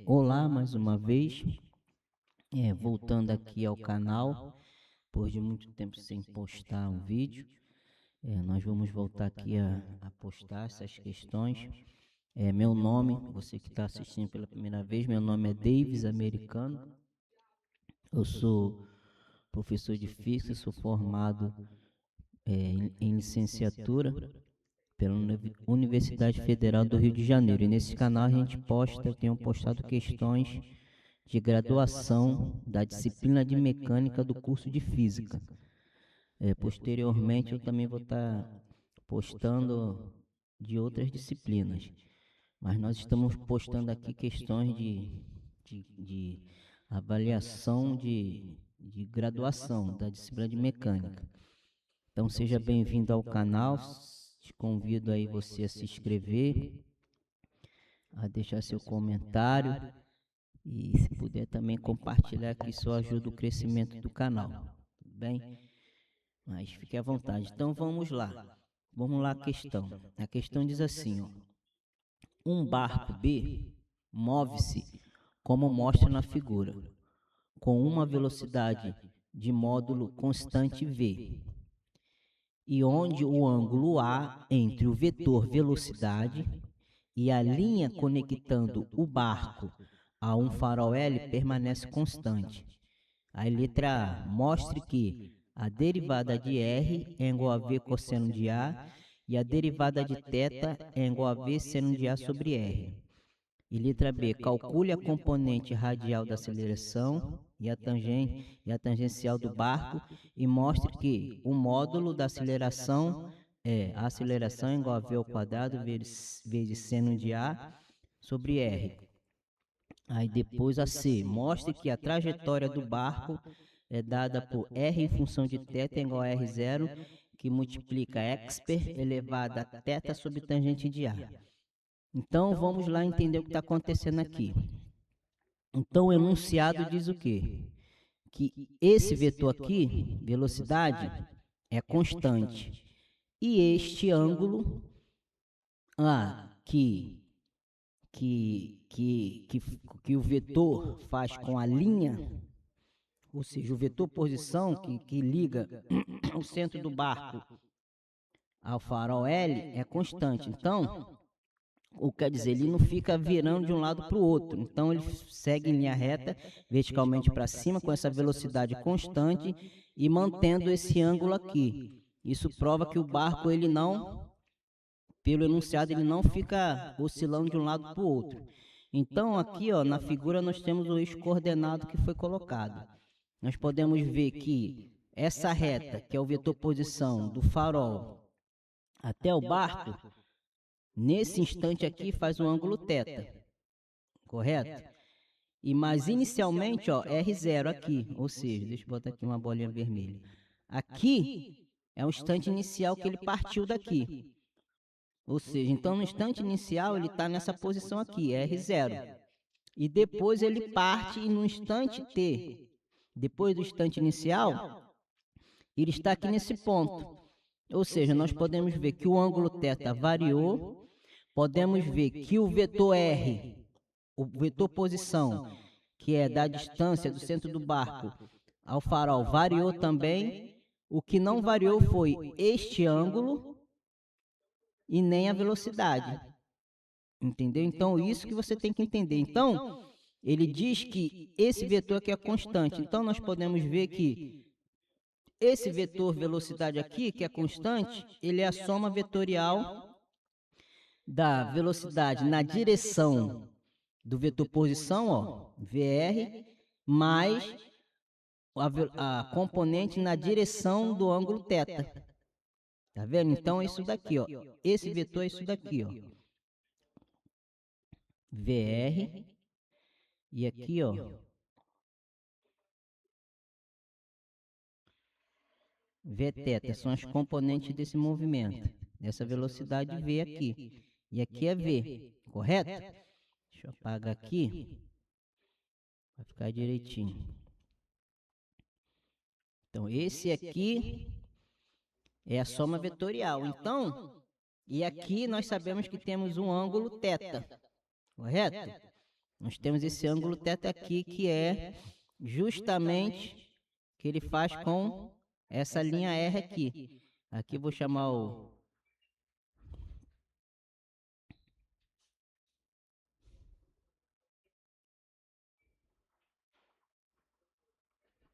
Olá mais uma vez, voltando aqui ao canal, depois de muito tempo sem postar um vídeo, nós vamos voltar aqui a postar essas questões. Meu nome, você que está assistindo pela primeira vez, meu nome é Davis Americano, eu sou professor de física, sou formado em licenciatura pela Universidade Federal do Rio de Janeiro, e nesse canal a gente posta, eu tenho postado questões de graduação da disciplina de mecânica do curso de física. Posteriormente eu também vou estar postando de outras disciplinas, mas nós estamos postando aqui questões de avaliação de graduação da disciplina de mecânica. Então seja bem-vindo ao canal, te convido aí você a se inscrever, a deixar seu comentário, e se puder também compartilhar, que isso ajuda o crescimento do canal, tudo bem? Mas fique à vontade. Então vamos lá. Vamos lá a questão. A questão diz assim, ó: um barco B move-se, como mostra na figura, com uma velocidade de módulo constante v, e onde o ângulo A entre o vetor velocidade e a linha conectando o barco a um farol L permanece constante. Aí letra A, mostre que a derivada de R é igual a V cosseno de A e a derivada de θ é igual a V seno de A sobre R. E letra B, calcule a componente radial da aceleração e a tangencial do barco e mostre que o módulo da aceleração é a aceleração é igual a V ao quadrado vezes seno de A sobre R. Aí depois a C, mostre que a trajetória do barco é dada por R em função de θ igual a R0, que multiplica exper elevado a θ sobre tangente de A. Então vamos lá entender o que está acontecendo aqui. Então o enunciado diz o quê? Que esse vetor aqui, velocidade, é constante. E este ângulo que o vetor faz com a linha, ou seja, o vetor posição que liga o centro do barco ao farol L é constante. Então, o que quer dizer, ele não fica virando de um lado para o outro. Então, ele segue em linha reta, verticalmente para cima, com essa velocidade constante e mantendo esse ângulo aqui. Isso prova que o barco, ele não, pelo enunciado, ele não fica oscilando de um lado para o outro. Então, aqui ó, na figura nós temos o eixo coordenado que foi colocado. Nós podemos ver que essa reta, que é o vetor posição do farol até o barco, nesse instante aqui faz o ângulo θ, correto? E mas inicialmente, ó, R0 aqui, ou seja, deixa eu botar aqui uma bolinha vermelha. Aqui é o instante inicial que ele partiu daqui. Ou seja, então no instante inicial ele está nessa posição aqui, R0. E depois ele parte e no instante T, depois do instante inicial, ele está aqui nesse ponto. Ou seja, nós podemos ver que o ângulo θ variou, podemos ver que o vetor R, o vetor posição, que é da distância do centro do barco ao farol, variou também. O que não variou foi este ângulo e nem a velocidade. Entendeu? Então, isso que você tem que entender. Então, ele diz que esse vetor aqui é constante. Então, nós podemos ver que esse vetor velocidade aqui, que é constante, ele é a soma vetorial da velocidade na direção do vetor posição, ó, VR, mais a componente na direção do ângulo θ. Tá vendo? Então, é isso daqui, ó. Esse vetor é isso daqui, ó. VR, e aqui, ó, Vθ, são as componentes desse movimento, dessa velocidade V aqui. E aqui é V, correto? Deixa eu apagar aqui, vai ficar direitinho. Então, esse aqui é a soma vetorial. Então, e aqui nós sabemos que temos um ângulo θ, correto? Nós temos esse ângulo θ aqui, que é justamente que ele faz com essa linha R aqui. Aqui eu vou chamar o...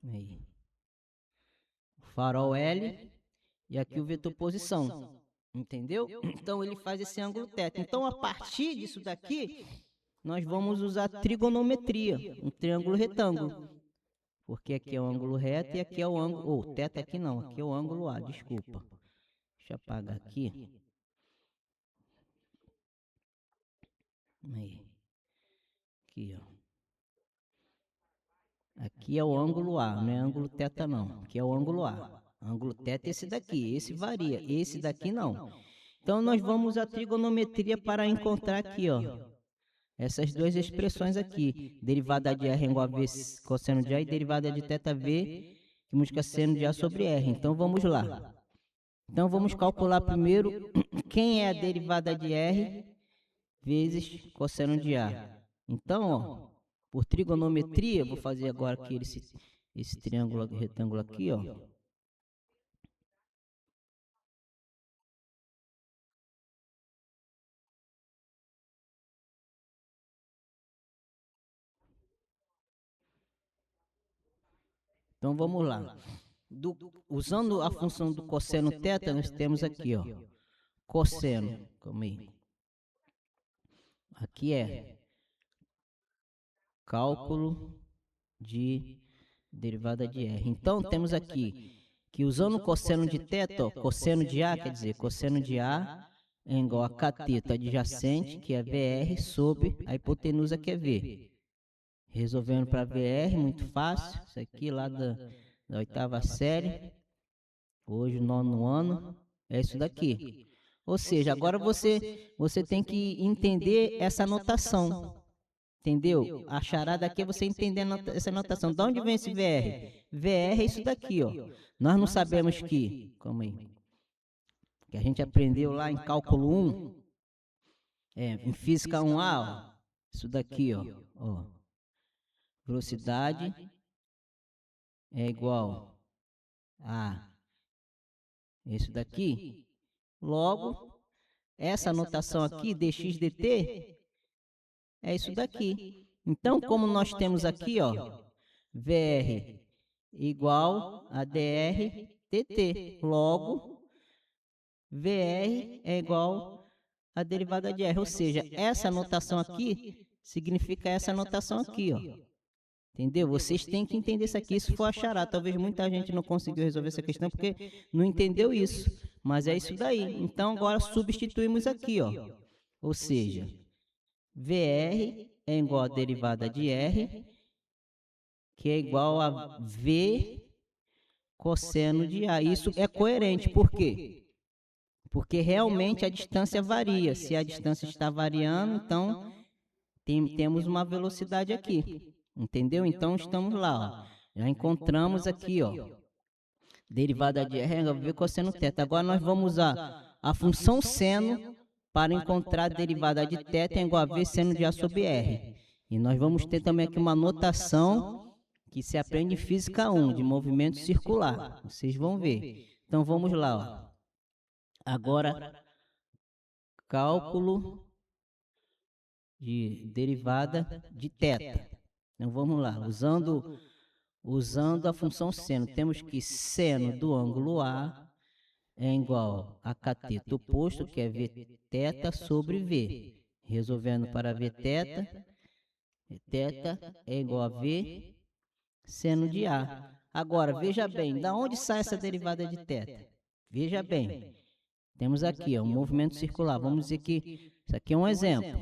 Aí. O farol L e aqui o vetor posição. Entendeu? Então ele faz esse ângulo θ. Então a partir disso daqui, nós vamos usar trigonometria, um triângulo retângulo. Porque aqui é o ângulo reto e aqui é o ângulo... θ aqui não, aqui é o ângulo A, desculpa. Deixa eu apagar aqui. Aí. Aqui, ó. Aqui é o ângulo A, não é ângulo θ não. Aqui é o ângulo A. Ângulo θ é esse daqui, esse varia, esse daqui não. Então nós vamos usar trigonometria para encontrar aqui, ó, essas duas expressões aqui. Derivada de R igual a V cosseno de A e derivada de θV, que múltipla seno de A sobre R. Então vamos lá. Então vamos calcular primeiro quem é a derivada de R vezes cosseno de A. Então, ó, por trigonometria, vou fazer agora aqui esse triângulo retângulo aqui, ó. Então vamos lá. Usando a função do cosseno θ, nós temos aqui, ó, cosseno, calma aí. Aqui é cálculo de derivada de R. Então temos aqui que usando o cosseno de θ, ó, cosseno de A, quer dizer, cosseno de A é igual a cateto adjacente, que é VR, sobre a hipotenusa, que é V. Resolvendo para VR, muito fácil. Isso aqui lá da 8ª série. Hoje, 9º ano. É isso daqui. Ou seja, agora você tem que entender essa notação. Entendeu? A charada aqui é você entender essa notação. De onde vem esse VR? VR é isso daqui, ó. Nós não sabemos que... Calma aí. Que a gente aprendeu lá em cálculo 1. Em física 1A, ó. Isso daqui, ó. Velocidade é igual a isso daqui. Logo, essa notação aqui, dx dt, é isso daqui. Então, como nós temos aqui, ó, VR igual a dr dt. Logo, VR é igual a derivada de R. Ou seja, essa notação aqui significa essa notação aqui, ó. Entendeu? Vocês têm que entender isso aqui. Isso foi a charada. Talvez muita gente não conseguiu resolver essa questão porque não entendeu isso. Mas é isso daí. Então, agora substituímos aqui, ó. Ou seja, VR é igual a derivada de R, que é igual a V cosseno de A. Isso é coerente. Por quê? Porque realmente a distância varia. Se a distância está variando, então temos uma velocidade aqui. Entendeu? Então estamos lá, ó. Já encontramos aqui, ó, derivada de R igual a V cosseno θ. Agora nós vamos usar a função seno para encontrar a derivada de θ igual a V seno de A sobre R. E nós vamos ter também aqui uma notação que se aprende em física 1, de movimento circular. Vocês vão ver. Então vamos lá, ó. Agora, cálculo de derivada de θ. Então vamos lá, usando a função seno, temos que seno do ângulo A é igual a cateto oposto, que é Vθ sobre V. Resolvendo para Vθ, Vθ é igual a V seno de A. Agora, veja bem, da onde sai essa derivada de θ? Veja bem, temos aqui ó, um movimento circular. Vamos dizer que isso aqui é um exemplo,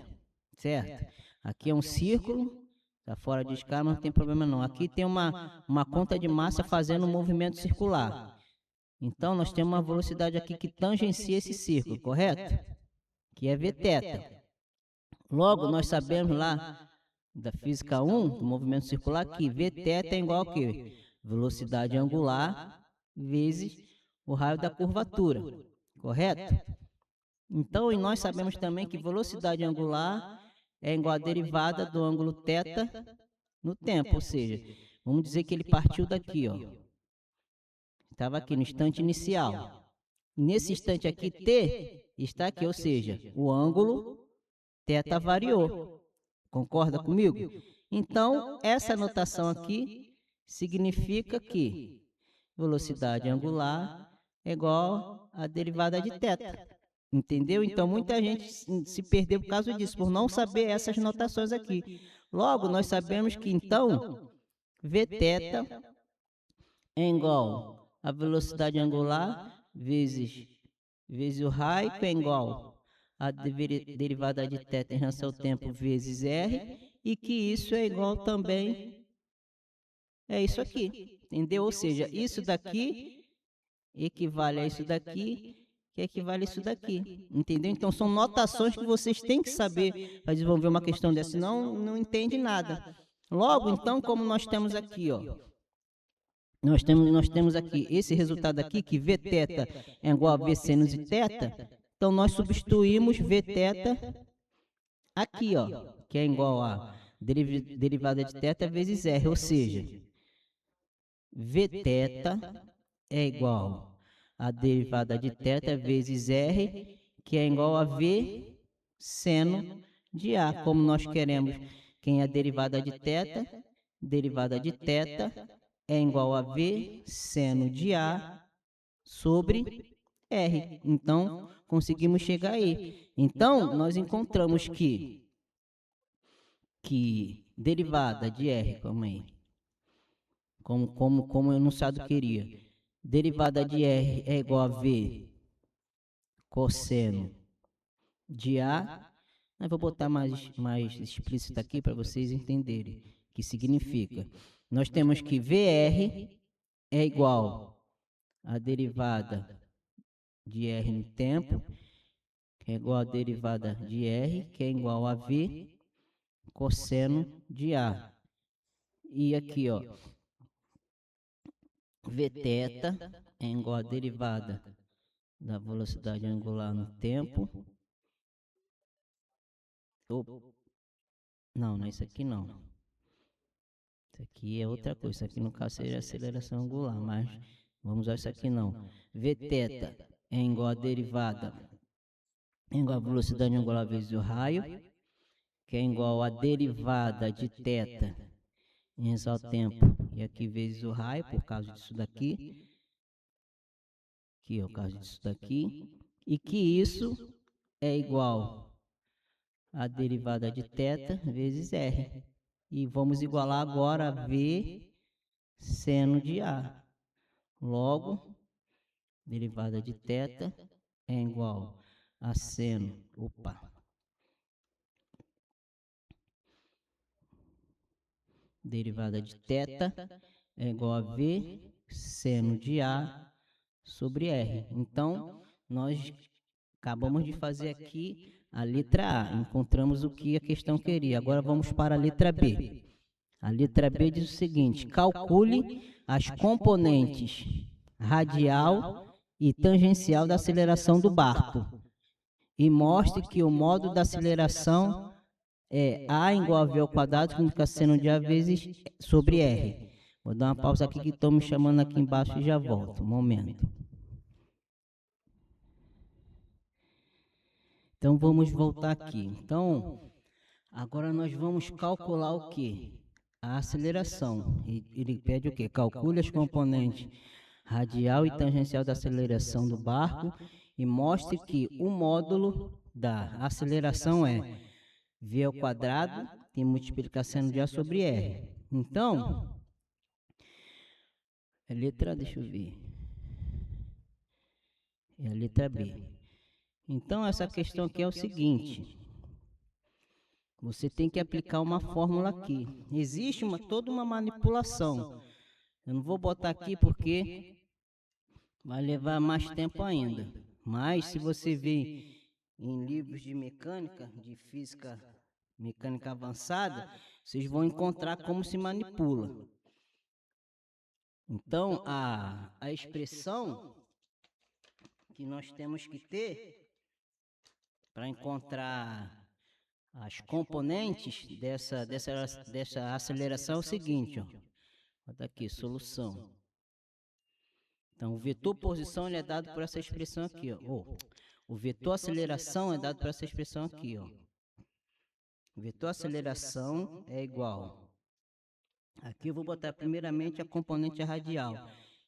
certo? Aqui é um círculo. Está fora de escala, mas não tem problema não. Aqui tem uma conta de massa fazendo um movimento circular. Então, nós temos uma velocidade aqui que tangencia esse círculo, correto? Que é Vθ. Logo, nós sabemos lá da física 1, do movimento circular, que Vθ é igual a quê? Velocidade angular vezes o raio da curvatura, correto? Então, e nós sabemos também que velocidade angular é igual à derivada do ângulo θ no tempo, ou seja, vamos dizer que ele partiu daqui, ó. Estava aqui no instante inicial. Nesse instante aqui, t está aqui, ou seja, o ângulo θ variou. Concorda comigo? Então, essa notação aqui significa que velocidade angular é igual à derivada de θ. Entendeu? Então, muita gente se perdeu por causa disso, por não saber essas notações aqui. Logo, nós sabemos que, então, Vθ é igual a velocidade angular vezes o raio, que é igual a derivada de θ em relação ao tempo vezes r, e que isso é igual também a isso aqui, entendeu? Ou seja, isso daqui equivale a isso daqui, que equivale a isso daqui, entendeu? Então, são notações que vocês têm que saber para desenvolver uma questão dessa, senão não entende nada. Logo, então, como nós temos aqui, ó, nós temos aqui esse resultado aqui, que Vθ é igual a V sinus de θ, então nós substituímos Vθ aqui, ó, que é igual a derivada de θ vezes r, ou seja, Vθ é igual a derivada de θ vezes r, que é igual a V seno de A. Como nós queremos quem é a derivada de θ é igual a V seno de A sobre R. Então, conseguimos chegar aí. Então, nós encontramos que derivada de R, calma aí, como o enunciado queria, derivada de R é igual a V cosseno de A. Eu vou botar mais explícito aqui para vocês entenderem o que significa. Nós temos que VR é igual a derivada de R no tempo, que é igual a derivada de R, que é igual a V cosseno de A. E aqui, ó, Vθ é igual a derivada da velocidade angular no tempo. Não, é isso aqui não. Isso aqui é outra coisa. Isso aqui no caso seria aceleração angular, mas vamos usar isso aqui não. Vθ é igual a derivada, é igual a velocidade angular vezes o raio, que é igual a derivada de θ em relação ao tempo, e aqui vezes o raio, por causa disso daqui. Aqui é o caso disso daqui. E que isso é igual a derivada de θ vezes r. E vamos igualar agora a V seno de A. Logo, derivada de θ é igual a seno. Derivada de θ é igual a V seno de A sobre R. Então, nós acabamos de fazer aqui a letra A. Encontramos o que a questão queria. Agora vamos para a letra B. A letra B diz o seguinte: calcule as componentes radial e tangencial da aceleração do barco e mostre que o modo da aceleração é A igual a V ao quadrado, que fica seno de A vezes sobre R. Vou dar uma pausa aqui que estão me chamando aqui embaixo e já volto. Um momento. Então vamos voltar aqui. Então, agora nós vamos calcular o quê? A aceleração. Ele pede o quê? Calcule as componentes radial e tangencial da aceleração do barco e mostre que o módulo da aceleração é V ao quadrado, tem multiplicação de A sobre R. Então, a letra, deixa eu ver, é a letra B. Então, essa questão aqui é o seguinte: você tem que aplicar uma fórmula aqui. Existe toda uma manipulação. Eu não vou botar aqui porque vai levar mais tempo ainda. Mas, se você ver em livros de mecânica, de física mecânica avançada, vocês vão encontrar como se manipula. Então, a expressão que nós temos que ter para encontrar As componentes dessa aceleração é o seguinte, ó. Bota aqui, solução. Então, o vetor posição ele é dado por essa expressão aqui, ó. O vetor aceleração é dado por essa expressão aqui, ó. O vetor aceleração é igual. Aqui eu vou botar primeiramente a componente radial,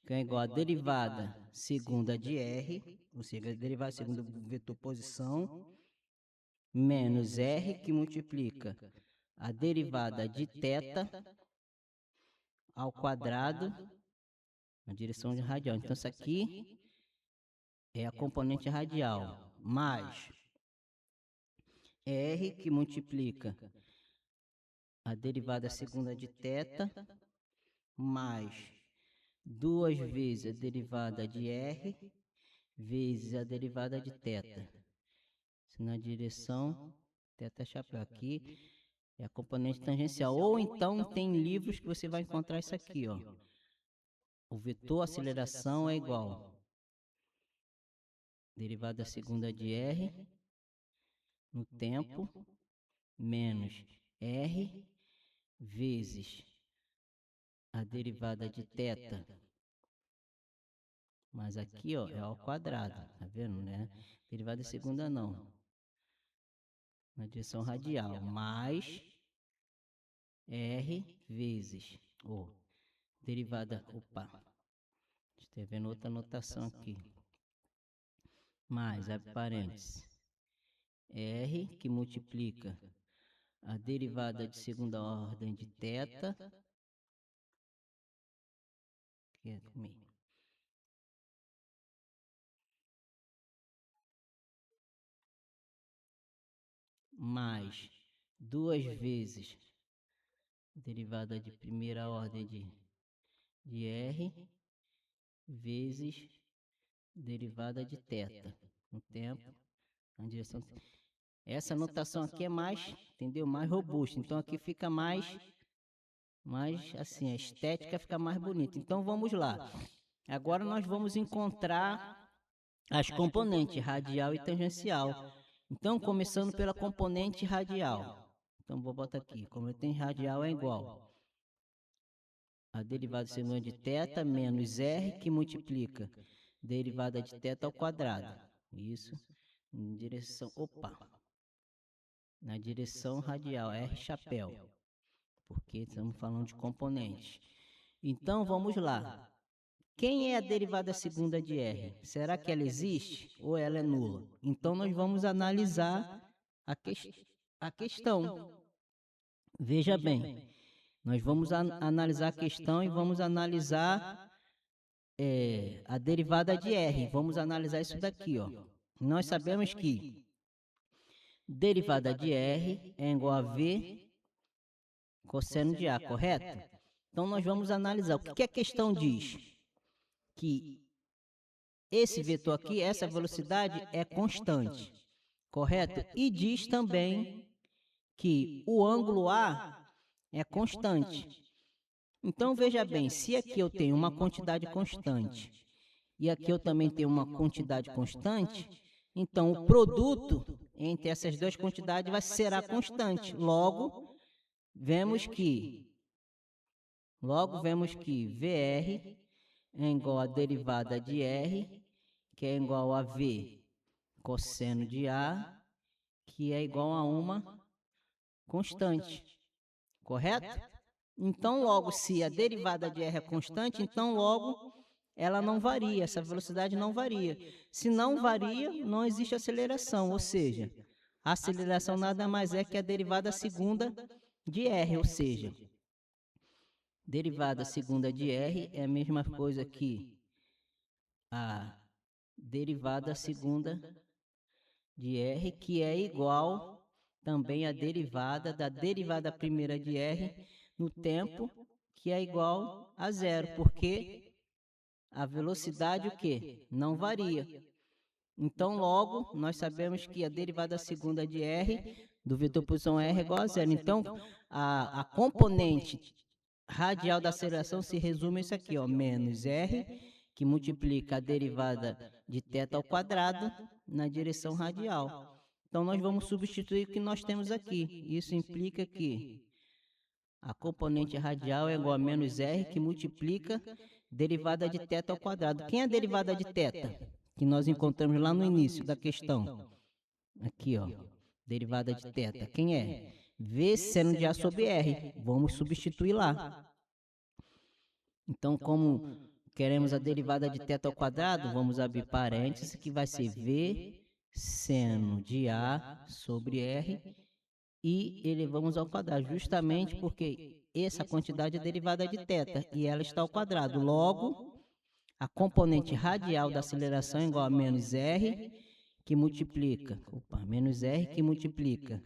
que é igual a derivada segunda de R, ou seja, a derivada segunda do vetor posição, menos R, que multiplica a derivada de θ ao quadrado na direção de radial. Então, isso aqui é a componente radial, mais R, que multiplica a derivada segunda de θ, mais 2 vezes a derivada de R, vezes a derivada de θ. Se na direção, θ chapéu aqui, é a componente tangencial. Ou então tem livros que você vai encontrar isso aqui, ó. O vetor aceleração é igual derivada segunda de R no tempo menos R vezes a derivada de θ, mas aqui, ó, é ao quadrado, tá vendo, né? Derivada segunda não, na direção radial, mais R vezes, derivada, estou vendo outra notação aqui, mais, abre parênteses, R, que multiplica a derivada de segunda ordem de θ, que é mais 2 vezes derivada de primeira ordem de R vezes derivada de θ no tempo, na direção. Essa notação aqui é mais, entendeu? Mais robusta. Então aqui fica mais assim, a estética fica mais bonita. Então vamos lá. Agora nós vamos encontrar as componentes radial e tangencial. Então, começando pela componente radial. Então, vou botar aqui. Componente radial é igual a derivada segunda de θ menos R, que multiplica derivada de θ ao quadrado. Isso. Em direção... na direção radial, R chapéu. Porque estamos falando de componentes. Então, vamos lá. Quem é a derivada segunda de R? Será que ela existe ou ela é nula? Então, nós vamos analisar a questão. Veja bem, nós vamos analisar a questão e vamos analisar a derivada de R. Vamos analisar isso daqui, ó. Nós sabemos que derivada de R é igual a V cosseno de A, correto? Então, nós vamos analisar. O que a questão diz? Que esse vetor aqui, essa velocidade é constante, correto? E diz também que o ângulo A é constante. Então, veja bem, se aqui eu tenho uma quantidade constante e aqui eu também tenho uma quantidade constante, então o produto entre essas duas quantidades será constante. Logo, vemos que VR é igual a derivada de R, que é igual a V cosseno de A, que é igual a uma constante, correto? Então, logo, se a derivada de R é constante, então, logo, ela não varia, essa velocidade não varia. Se não varia, não existe aceleração, ou seja, a aceleração nada mais é que a derivada segunda de R, ou seja, derivada segunda de R é a mesma coisa que a derivada segunda de R, que é igual também à derivada da derivada primeira de R no tempo, que é igual a zero, porque a velocidade o quê? Não varia. Então, logo, nós sabemos que a derivada segunda de R, do vetor posição R, é igual a zero. Então, a componente radial da aceleração se resume a isso aqui, ó, menos R, que multiplica a derivada de θ ao quadrado na direção radial. Então, nós vamos substituir o que nós temos aqui. Isso implica que a componente radial é igual a menos R, que multiplica derivada de θ ao quadrado. Quem é a derivada de θ? Que nós encontramos lá no início da questão. Aqui, ó. Derivada de θ. Quem é? V seno de A sobre R. Vamos substituir lá. Então, como queremos a derivada de θ ao quadrado, vamos abrir parênteses, que vai ser V seno de A sobre R e elevamos ao quadrado, justamente porque essa quantidade é derivada de θ e ela está ao quadrado. Logo, a componente radial da aceleração é igual a menos R, que multiplica, menos R que multiplica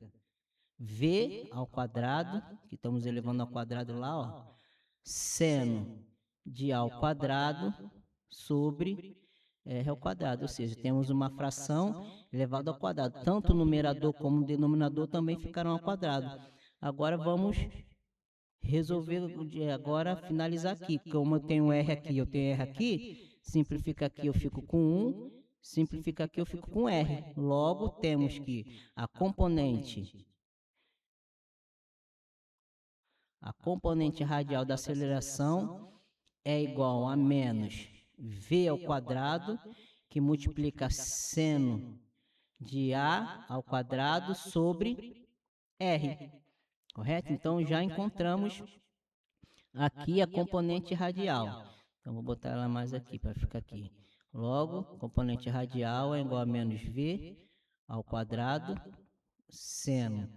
V ao quadrado, que estamos elevando ao quadrado lá, ó, seno de A ao quadrado sobre R ao quadrado, ou seja, temos uma fração elevada ao quadrado. Tanto o numerador como o denominador também ficarão ao quadrado. Agora vamos resolver, agora finalizar aqui. Como eu tenho R aqui, eu tenho R aqui, simplifica aqui, eu fico com 1, simplifica aqui, eu fico com R. Logo, temos que a componente radial da aceleração é igual a menos V ao quadrado, que multiplica seno de A ao quadrado sobre R. Correto? Então, já encontramos aqui a componente radial. Então, vou botar ela mais aqui, para ficar aqui. Logo, componente radial é igual a menos V ao quadrado, seno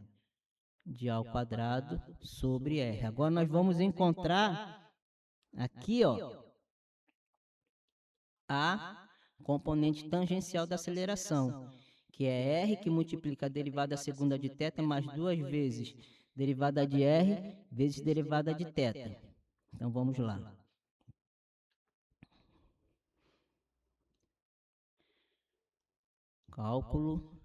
de A ao quadrado sobre R. Agora, nós vamos encontrar aqui, ó, a componente tangencial da aceleração, que é R, que multiplica a derivada segunda de θ mais 2 vezes derivada de R vezes derivada de θ. Então, vamos lá. Cálculo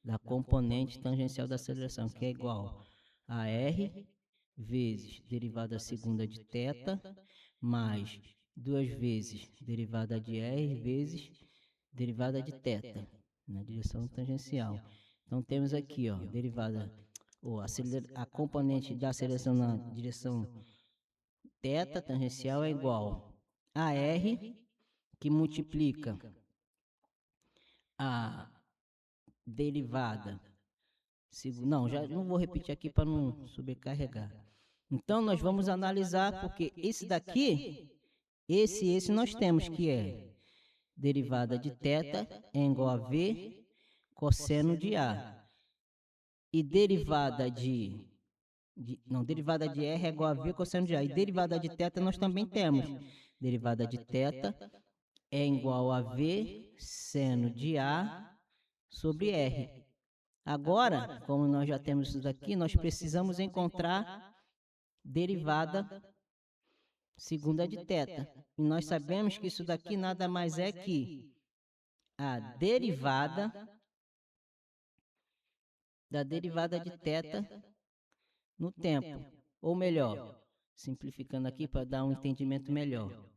da componente tangencial da aceleração, que é igual a R vezes derivada segunda de θ mais 2 vezes derivada de R vezes derivada de θ, na direção tangencial. Então, temos aqui, ó, derivada, a componente da aceleração na direção θ tangencial é igual a R, que multiplica a derivada. Não, já não vou repetir aqui para não sobrecarregar. Então, nós vamos analisar, porque esse daqui, esse nós temos, que é derivada de θ é igual a V cosseno de A. E derivada derivada de R é igual a V cosseno de A. E derivada de θ nós também temos. Derivada de θ é igual a V seno de A sobre R. Agora, como nós já temos isso daqui, nós precisamos encontrar derivada segunda de θ. E nós sabemos que isso daqui nada mais é que a derivada da derivada de θ no tempo. Ou melhor, simplificando aqui para dar um entendimento melhor.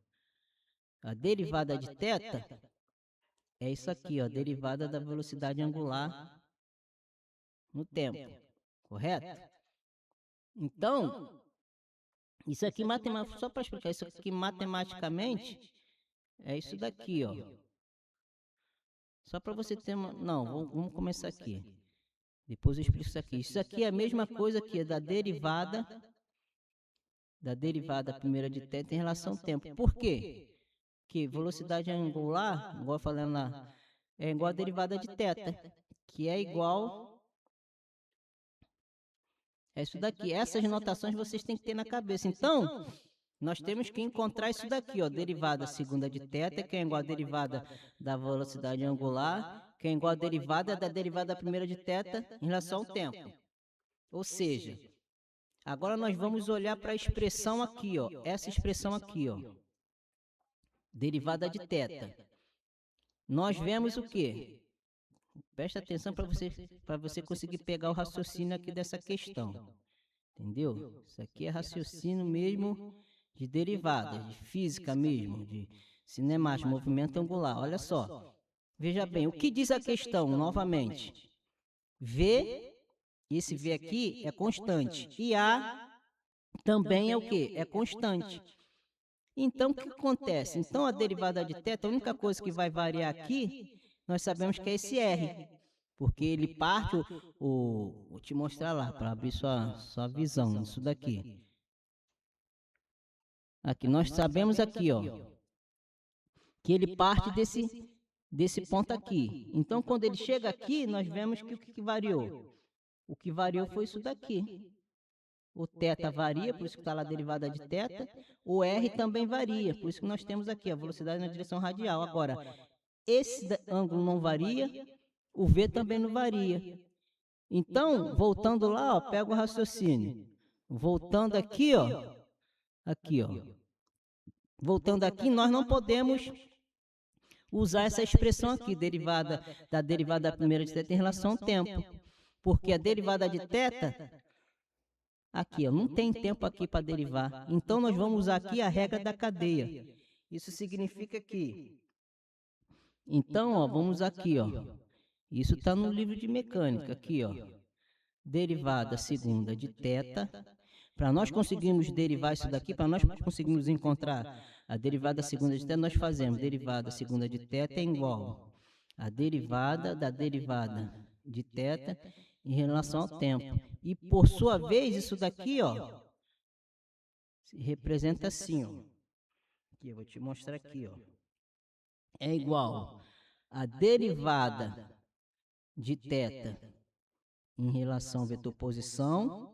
A derivada de θ é isso aqui, ó, derivada da velocidade angular no tempo. Correto? Então, isso aqui, só para explicar, isso aqui matematicamente é isso daqui, ó. Só para você ter uma... Não, vamos começar aqui. Depois eu explico isso aqui. Isso aqui é a mesma coisa que da derivada primeira de θ em relação ao tempo. Por quê? Porque velocidade angular, igual falando lá, é igual a derivada de θ, que é igual... É isso daqui. Essas notações vocês têm que ter na cabeça. Então, nós temos que encontrar isso daqui, ó, derivada segunda de θ, que é igual a derivada da velocidade angular, que é igual a derivada da derivada primeira de θ em relação ao tempo. Ou seja, agora nós vamos olhar para a expressão aqui, ó, essa expressão aqui, ó, derivada de θ. Nós vemos o quê? Presta atenção para você conseguir pegar o raciocínio aqui dessa questão. Entendeu? Isso aqui é raciocínio mesmo de derivadas, de física mesmo, de cinemática, movimento angular. Olha só. Veja bem, o que diz a questão, novamente? V, esse V aqui é constante. E A também é o quê? É constante. Então, o que acontece? Então, a derivada de θ, a única coisa que vai variar aqui, nós sabemos que é esse R. Porque ele parte, vou te mostrar lá, para abrir sua visão, isso daqui. Aqui, nós sabemos aqui, ó, que ele parte desse ponto aqui. Então, quando ele chega aqui, nós vemos que o que variou? O que variou foi isso daqui. O θ varia, por isso que está lá a derivada de θ. O R também varia, por isso que nós temos aqui a velocidade na direção radial. Agora, esse ângulo não varia, o V também não varia. Então, voltando lá, ó, pega o raciocínio. Voltando aqui, ó. Aqui, ó. Voltando aqui, nós não podemos usar essa expressão aqui, derivada da derivada da primeira de θ em relação ao tempo. Porque a derivada de θ, aqui, ó, não tem tempo aqui para derivar. Então, nós vamos usar aqui a regra da cadeia. Isso significa que... Então, ó, vamos aqui, ó. Isso está no livro de mecânica, aqui, ó. Derivada segunda de θ. Para nós conseguirmos derivar isso daqui, para nós conseguirmos encontrar a derivada segunda de θ, nós fazemos derivada segunda de θ é igual a derivada da derivada de θ em relação ao tempo. E, por sua vez, isso daqui, ó, se representa assim, ó. Aqui, eu vou te mostrar aqui, ó. É igual a derivada de θ em relação ao vetor posição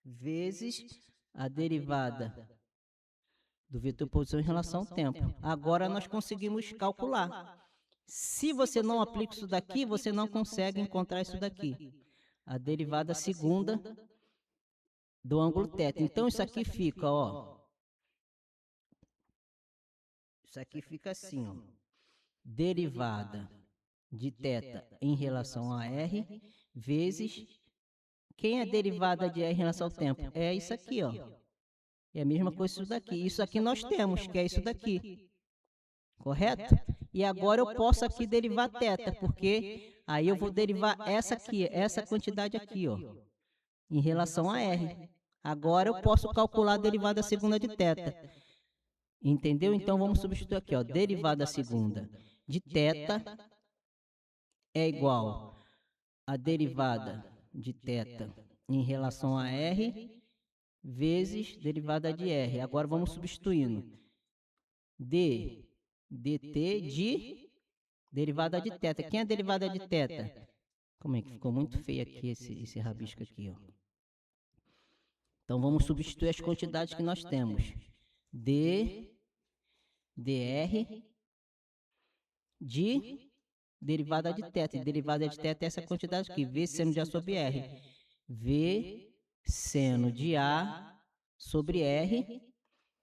vezes a derivada do vetor posição em relação ao tempo. Agora nós conseguimos calcular. Se você não aplica isso daqui, você não consegue encontrar isso daqui. A derivada segunda do ângulo θ. Então isso aqui fica, ó. Isso aqui fica assim, ó. Derivada de θ em relação a R vezes... Quem é derivada de R em relação ao tempo? É isso aqui, ó. É a mesma coisa isso daqui. Isso aqui nós temos, que é isso daqui. Correto? E agora eu posso aqui derivar θ, porque aí eu vou derivar essa aqui, essa quantidade aqui, ó, em relação a R. Agora eu posso calcular a derivada segunda de θ. Entendeu? Então vamos substituir aqui, ó. Derivada segunda de θ é igual a derivada de θ em relação a R vezes derivada de R. Agora vamos substituindo. dt de derivada de θ. Quem é a derivada de θ? Como é que ficou muito feio aqui esse rabisco aqui, ó. Então vamos substituir as quantidades que nós temos. dr de derivada de θ. E derivada de θ é essa quantidade aqui, V seno de A sobre R. V seno de A sobre R.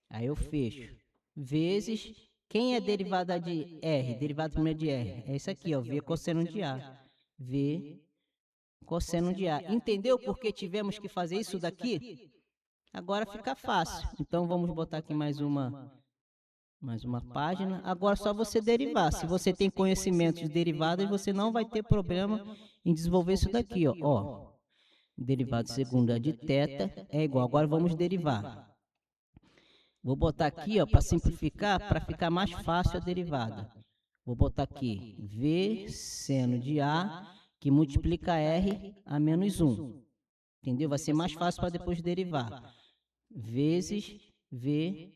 Aí eu fecho. Vezes, quem é derivada de R? Derivada primeira de R. É isso aqui, ó, V cosseno de A. V cosseno de A. Entendeu por que tivemos que fazer isso daqui? Agora fica fácil. Então vamos botar aqui mais uma página. Agora é só você derivar. Se você tem conhecimento de derivadas, você não vai ter problema em desenvolver isso daqui, ó. Derivada segunda de θ é igual. Agora vamos derivar. Vou botar aqui, ó, para simplificar, para ficar mais fácil a derivada. Vou botar aqui V seno de A, que multiplica R a menos 1. Entendeu? Vai ser mais fácil para depois derivar. Vezes V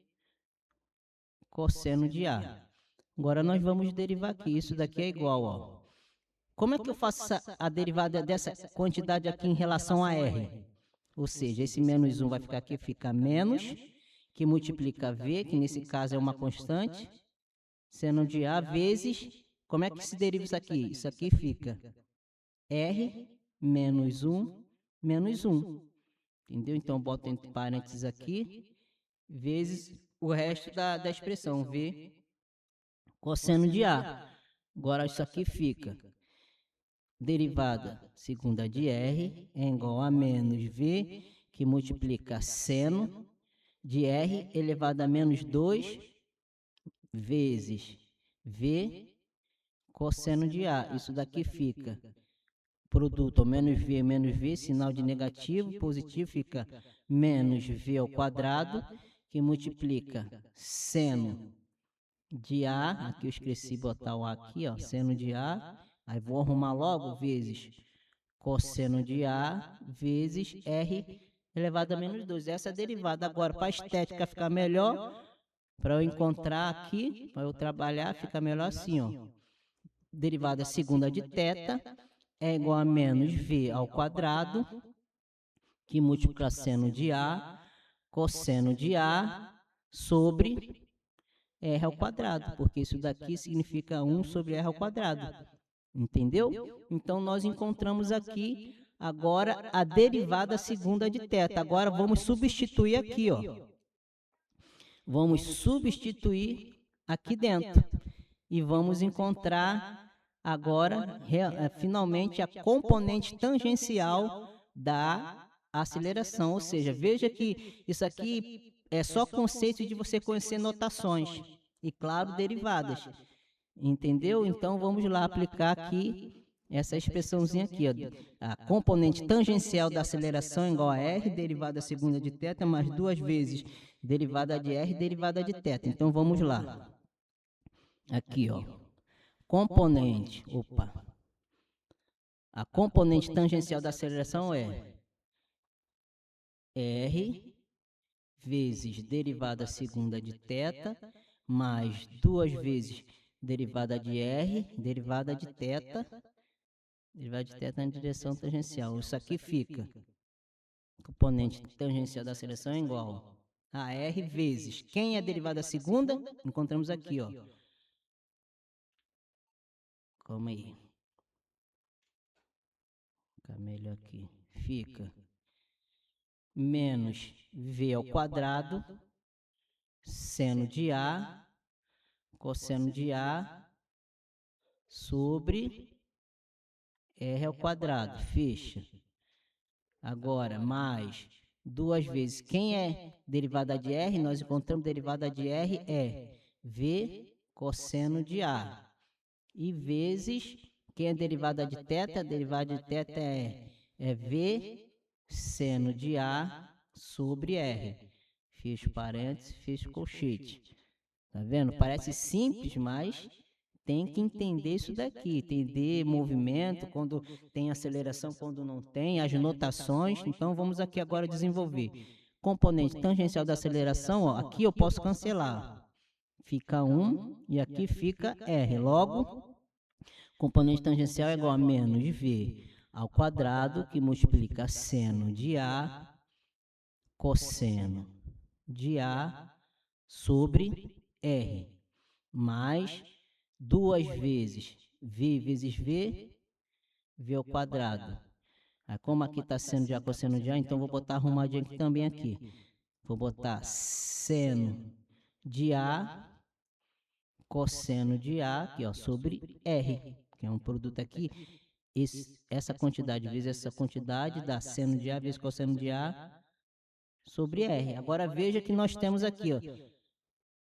cosseno de A. Agora nós vamos derivar aqui. Isso daqui é igual, ó. Como é que eu faço a derivada dessa quantidade aqui em relação a R? Ou seja, esse menos 1 vai ficar aqui, fica menos, que multiplica V, que nesse caso é uma constante, seno de A, vezes... Como é que se deriva isso aqui? Isso aqui fica R menos 1, menos 1. Entendeu? Então, boto entre parênteses aqui, vezes o resto da expressão, V cosseno de A. Agora, isso aqui fica derivada segunda de R é igual a menos V, que multiplica seno de R elevado a menos 2, vezes V cosseno de A. Isso daqui fica produto, menos V, sinal de negativo, positivo fica menos V ao quadrado, que multiplica seno de A, aqui eu esqueci de botar o A aqui, ó, seno de A, aí vou arrumar logo, vezes cosseno de A, vezes R elevado a menos 2. Essa é a derivada. Agora, para a estética ficar melhor, para eu encontrar aqui, para eu trabalhar, fica melhor assim, ó. Derivada segunda de θ é igual a menos V ao quadrado, que multiplica seno de A, cosseno de A, sobre R ao quadrado, porque isso daqui significa 1 sobre R ao quadrado. Entendeu? Então, nós encontramos aqui agora a derivada segunda de θ. Agora, vamos substituir aqui, ó. Vamos substituir aqui dentro. E vamos encontrar agora, finalmente, a componente tangencial da aceleração. Ou seja, veja que isso aqui é só conceito de você conhecer notações e, claro, derivadas. Entendeu? Então, vamos lá aplicar aqui essa expressãozinha aqui. Ó. A componente tangencial da aceleração é igual a R, derivada segunda de θ, mais 2 vezes derivada de R, derivada de θ. Então, vamos lá. Aqui, ó. Componente, a componente tangencial da aceleração é R vezes derivada segunda de θ, mais 2 vezes derivada de R, derivada de θ, derivada de θ na direção tangencial. Isso aqui fica, componente tangencial da aceleração é igual a R vezes, quem é a derivada segunda? Encontramos aqui, ó. Calma aí. Fica melhor aqui. Fica menos V ao quadrado, seno de A, cosseno de A, sobre R ao quadrado. Fecha. Agora, mais 2 vezes. Quem é derivada de R? Nós encontramos derivada de R é V cosseno de A. E vezes, quem é derivada de θ? A derivada de θ é V seno de A sobre R. Fecho parênteses, fecho colchete. Tá vendo? Parece simples, mas tem que entender isso daqui. Entender movimento, quando tem aceleração, quando não tem, as notações. Então, vamos aqui agora desenvolver. Componente tangencial da aceleração, ó, aqui eu posso cancelar. Fica 1 e aqui fica R. Logo, componente tangencial é igual a menos V ao quadrado, que multiplica seno de A, cosseno de A sobre R, mais 2 vezes V vezes V, V ao quadrado. Aí, como aqui está seno de A, cosseno de A, então vou botar arrumadinho aqui também aqui. Vou botar seno de A, cosseno de A, aqui, ó, sobre R, que é um produto aqui. Essa quantidade vezes essa quantidade dá seno de A vezes cosseno de A sobre R. Agora veja que nós temos aqui, ó,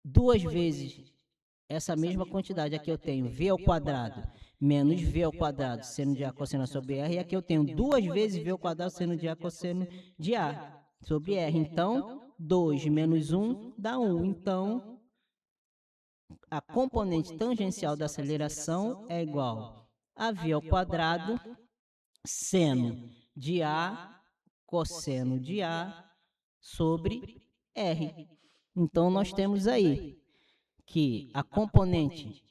2 vezes essa mesma quantidade. Aqui eu tenho V ao quadrado menos V ao quadrado seno de A cosseno sobre R. E aqui eu tenho 2 vezes V ao quadrado seno de A cosseno de A sobre R. Então, 2 menos 1 dá 1. Então, a componente tangencial da aceleração é igual a V ao quadrado seno de A cosseno de A sobre R. Então, nós temos aí que a componente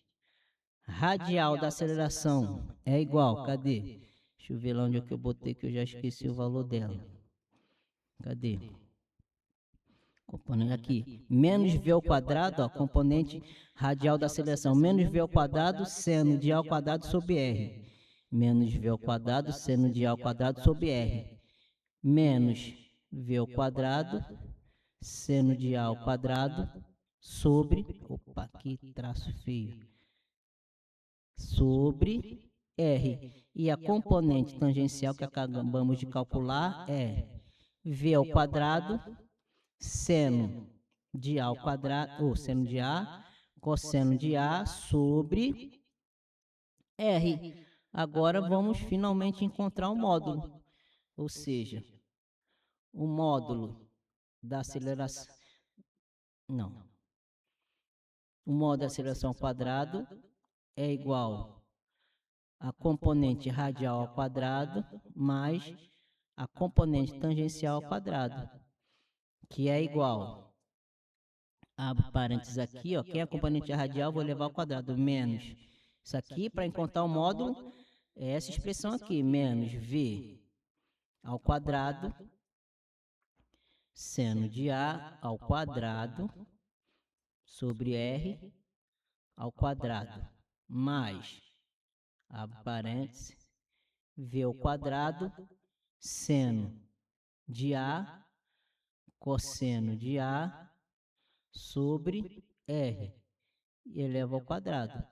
radial da aceleração é igual, cadê? Deixa eu ver lá onde é que eu botei, que eu já esqueci o valor dela. Cadê? Componente aqui, menos V ao quadrado, ó, componente radial da aceleração, menos V ao quadrado, seno de A ao quadrado sobre R. Menos V ao quadrado, seno de A ao quadrado sobre R. Menos V ao quadrado, seno de A ao quadrado, sobre... Opa, que traço feio. Sobre R. E a componente tangencial que acabamos de calcular é V ao quadrado, seno de A ao quadrado, ou seno de A, cosseno de A sobre R. Agora vamos finalmente encontrar o módulo, ou seja, o módulo da aceleração. Não. O módulo da aceleração ao quadrado é igual a componente radial ao quadrado mais a componente tangencial ao quadrado, que é igual, abro parênteses aqui, ó, quem é a componente radial vou levar ao quadrado, menos, isso aqui para encontrar o módulo, é essa expressão aqui, menos V ao quadrado, seno de A ao quadrado, sobre R ao quadrado, mais, abre parênteses, V ao quadrado, seno de A, cosseno de A, sobre R, e eleva ao quadrado.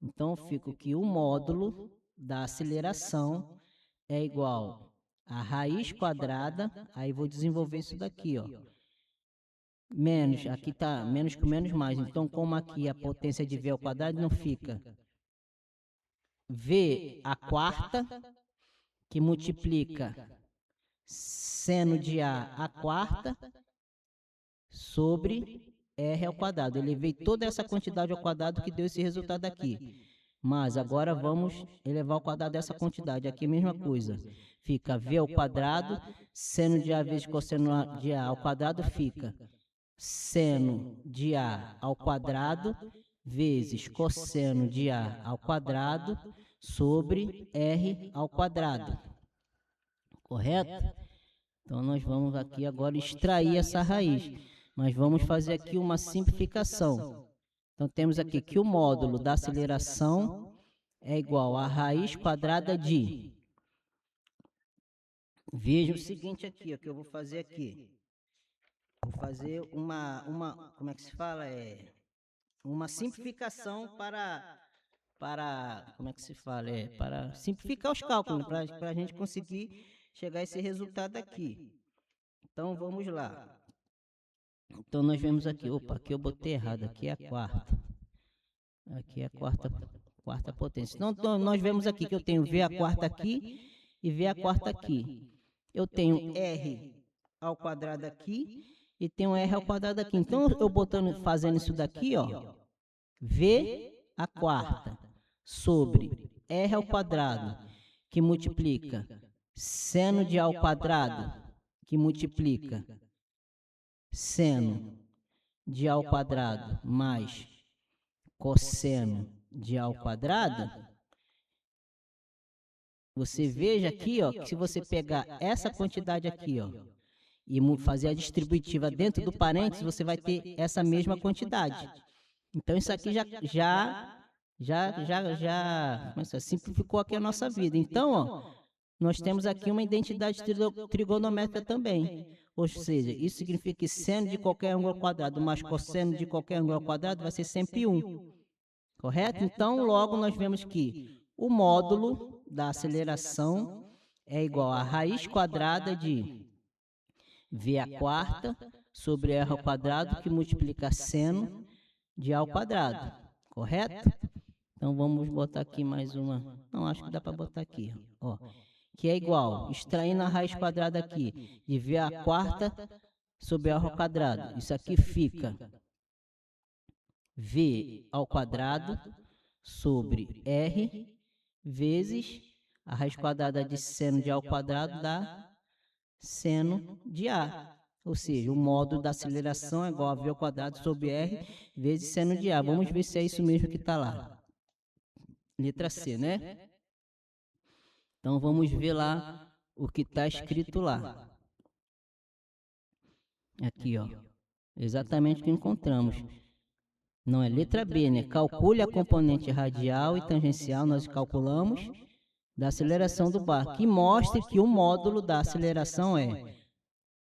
Então, fico que o módulo da aceleração é igual a raiz quadrada, aí vou desenvolver isso daqui, ó. Menos, aqui está menos que menos mais, então como aqui a potência de V ao quadrado não fica V a quarta, que multiplica seno de A quarta, sobre R ao quadrado. Eu levei toda essa quantidade ao quadrado que deu esse resultado aqui. Mas agora vamos elevar ao quadrado dessa quantidade. Aqui a mesma coisa. Fica V ao quadrado, seno de A vezes cosseno de A ao quadrado fica seno de A ao quadrado vezes cosseno de A ao quadrado sobre R ao quadrado. Correto? Então nós vamos aqui agora extrair essa raiz. Mas vamos fazer aqui uma simplificação. Então temos aqui que o módulo da aceleração é igual a raiz quadrada de... Veja o seguinte aqui, ó, que eu vou fazer aqui. Vou fazer como é que se fala? Uma simplificação como é que se fala? Para simplificar os cálculos, para a gente conseguir chegar a esse resultado aqui. Então vamos lá. Então nós vemos aqui, opa, aqui eu botei errado, aqui é a quarta. Aqui é a quarta potência. Então nós vemos aqui que eu tenho V a quarta aqui e V a quarta aqui. Eu tenho R ao quadrado aqui e tenho R ao quadrado aqui. Então eu fazendo isso daqui, ó, V a quarta sobre R ao quadrado, que multiplica seno de A ao quadrado, que multiplica seno de A ao quadrado mais cosseno de A ao quadrado, você veja aqui, ó, que se você pegar essa quantidade aqui, ó, e fazer a distributiva dentro do parênteses, você vai ter essa mesma quantidade. Então isso aqui já simplificou aqui a nossa vida. Então, ó, nós temos aqui uma identidade trigonométrica também. Ou seja, isso significa que seno de qualquer ângulo ao quadrado mais cosseno de qualquer ângulo ao quadrado vai ser sempre 1. Correto? Então, logo nós vemos que o módulo da aceleração é igual a raiz quadrada de V a quarta sobre R ao quadrado, que multiplica seno de A ao quadrado. Correto? Então, vamos botar aqui mais uma. Não, acho que dá para botar aqui. Ó, que é igual, extraindo a raiz quadrada aqui, de V a quarta sobre R ao quadrado. Isso aqui fica V ao quadrado sobre R vezes a raiz quadrada de seno de A ao quadrado dá seno de A. Ou seja, o módulo da aceleração é igual a V ao quadrado sobre R vezes seno de A. Vamos ver se é isso mesmo que está lá. Letra C, né? Então vamos ver lá o que está escrito lá. Aqui, ó. Exatamente o que encontramos. Não, é letra B, né? Calcule a componente radial e tangencial, nós calculamos, da aceleração do barco, que mostre que o módulo da aceleração é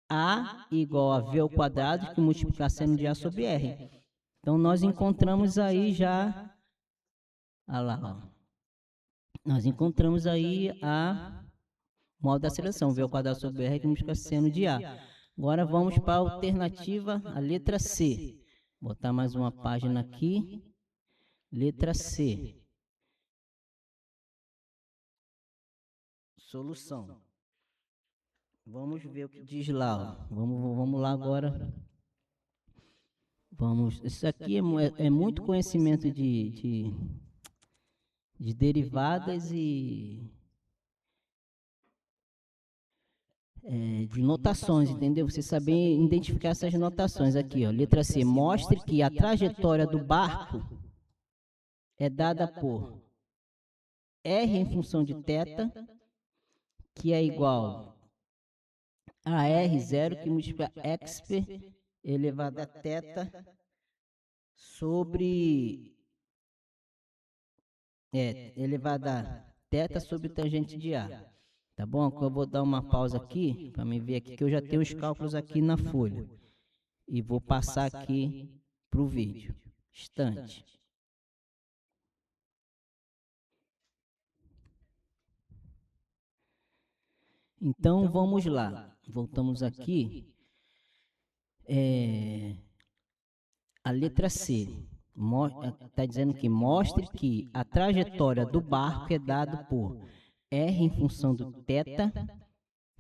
A igual a V ao quadrado, que multiplica seno de A sobre R. Então, nós encontramos aí já... Olha lá, ó. Nós encontramos aí a módulo da aceleração, V ao quadrado sobre R, que multiplica seno de A. Agora, vamos para a alternativa, a letra C. Vou botar mais uma página aqui. Letra C. solução. Vamos ver o que diz lá, ó. Vamos lá agora. Vamos. Isso aqui é muito conhecimento de derivadas e de notações, entendeu? Você saber identificar essas notações aqui, ó. Letra C. Mostre que a trajetória do barco é dada por R em função de θ, que é igual a R0, que multiplica exp elevado a θ sobre elevado a θ sobre tangente de A. Tá bom? Eu vou dar uma pausa aqui para me ver aqui que eu já tenho os cálculos aqui na folha e vou passar aqui para o vídeo. Instante. Então vamos lá. Voltamos aqui. A letra C está dizendo que mostre que a trajetória do barco é dada por R em função do θ,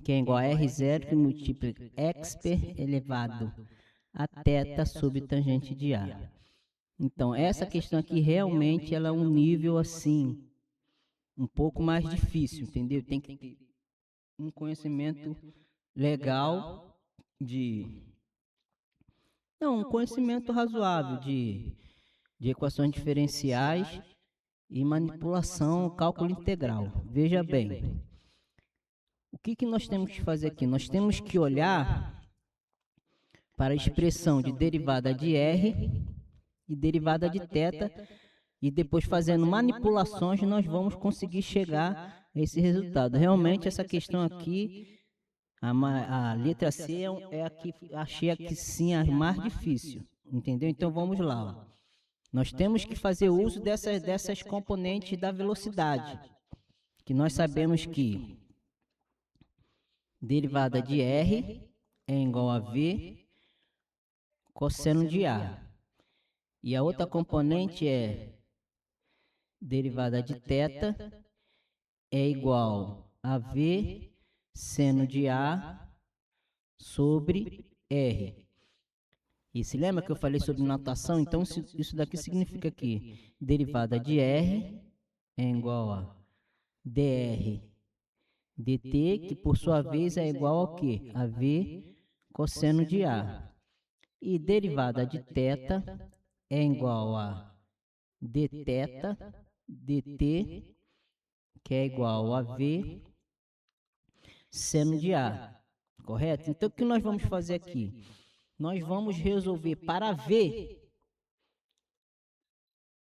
que é igual a R0, que multiplica exp elevado a θ sobre tangente de A. Então, essa questão aqui realmente ela é um nível assim, um pouco mais difícil, entendeu? Tem que ter um conhecimento legal de... Não, um conhecimento razoável de equações diferenciais e manipulação, cálculo integral. Veja bem, o que nós temos que fazer aqui? Nós temos que olhar para a expressão de derivada de R e derivada de θ, e depois fazendo manipulações nós vamos conseguir chegar a esse resultado. Realmente essa questão aqui, a letra C é a que achei aqui sim a mais difícil, entendeu? Então vamos lá. Ó. Nós temos que fazer uso dessas componentes da velocidade, que nós sabemos que derivada de R é igual a V cosseno de A. E a outra componente é derivada de θ é igual a V seno de A sobre R. E se lembra que eu falei sobre notação? Então, isso daqui significa que derivada de R é igual a dr dt, que por sua vez é igual ao quê? A V cosseno de A. E derivada de θ é igual a dθ dt, que é igual a V seno de A. Correto? Então, o que nós vamos fazer aqui? Nós vamos resolver para V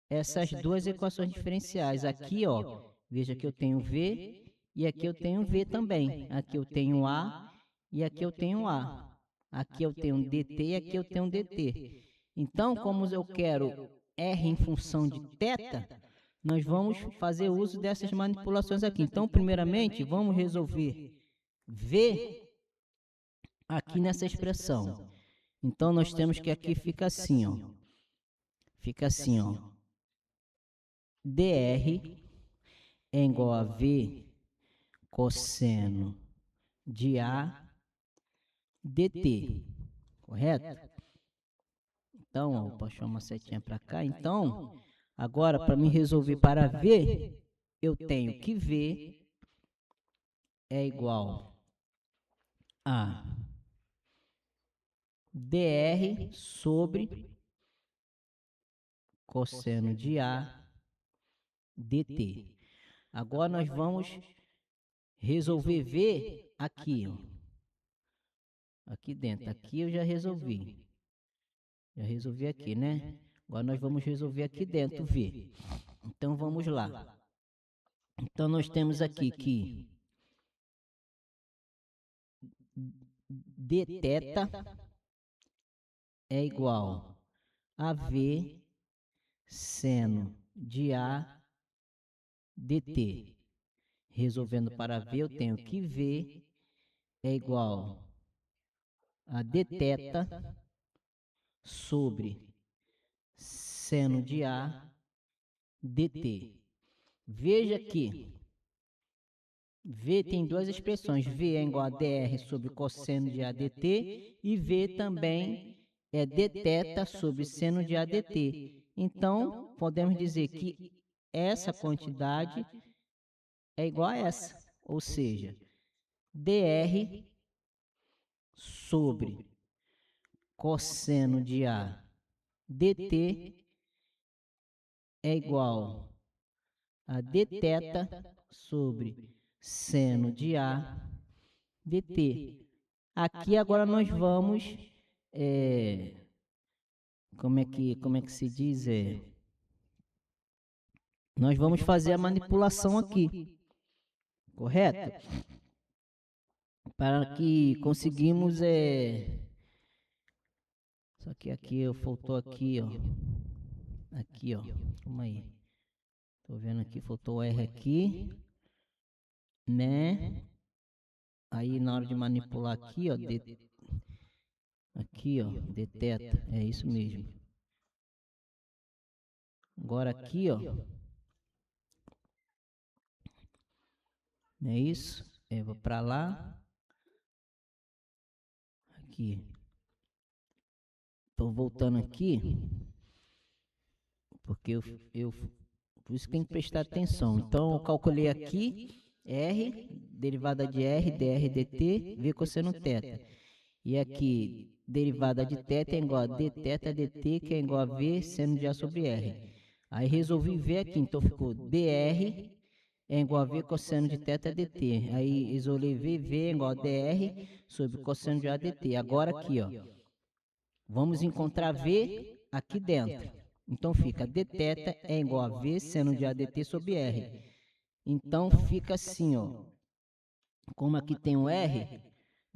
essas duas equações diferenciais. Aqui, ó, veja que eu tenho V e aqui eu tenho V também. Aqui eu tenho A e aqui eu tenho A. Aqui eu tenho dt e aqui eu tenho dt. Então, como eu quero R em função de θ, nós vamos fazer uso dessas manipulações aqui. Então, primeiramente, vamos resolver V aqui nessa expressão. Então, nós temos que aqui fica assim, ó. Fica assim, ó. dr é igual a V cosseno de A dt. Correto? Então, ó, vou puxar uma setinha para cá. Então, agora, para me resolver para V, eu tenho que V é igual a dr sobre cosseno de A dt. Agora nós vamos resolver V aqui, ó. Aqui dentro. Aqui eu já resolvi. Já resolvi aqui, né? Agora nós vamos resolver aqui dentro V. Então vamos lá. Então nós temos aqui que dθ é igual a V seno de A dt. Resolvendo para V, eu tenho que V é igual a dθ sobre seno de A dt. Veja que V tem duas expressões, V é igual a dr sobre cosseno de ADT e V também é dθ sobre seno de ADT. Então, podemos dizer que essa quantidade é igual a essa, ou seja, dr sobre cosseno de A dt é igual a dθ sobre seno de A dt. Aqui agora nós vamos, como é que se diz? Nós vamos fazer a manipulação aqui, correto? Para que conseguimos, só que aqui faltou aqui, ó. Aqui, ó. Calma aí. Tô vendo aqui, faltou o R aqui, né? Aí na hora de manipular aqui, ó, aqui, ó, dθ, é isso mesmo. Agora aqui, ó, não é isso? Eu vou para lá. Aqui. Tô voltando aqui, porque por isso que tem que prestar atenção. Então eu calculei aqui R, derivada de R, dr dt, V cosseno θ. E aqui, derivada de θ é igual a dθ dt, que é igual a V seno de A sobre R. Aí resolvi ver aqui, então ficou dr é igual a V cosseno de θ dt. Aí isolei V é igual a dr sobre cosseno de A dt. Agora aqui, ó, vamos encontrar V aqui dentro. Então fica dθ é igual a V seno de A dt sobre R. Então fica assim, ó. Como aqui tem um R,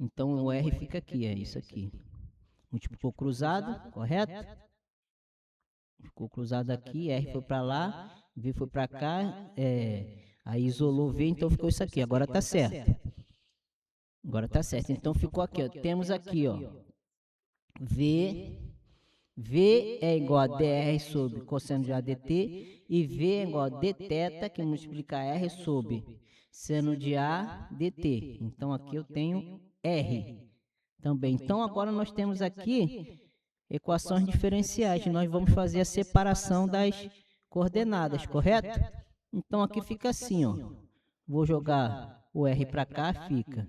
então o R fica aqui, é isso aqui. Multiplicou cruzado, correto? Ficou cruzado aqui, R foi para lá, V foi para cá, aí isolou V, então ficou isso aqui. Agora tá certo. Agora tá certo. Então ficou aqui, ó. Temos aqui, ó, V é igual a dr sobre cosseno de ADT e V é igual a dθ, que multiplica R sobre seno de A dt. Então aqui eu tenho R também. Então agora nós temos aqui equações diferenciais. Nós vamos fazer a separação das coordenadas, correto? Então aqui fica assim, ó. Vou jogar o R para cá, fica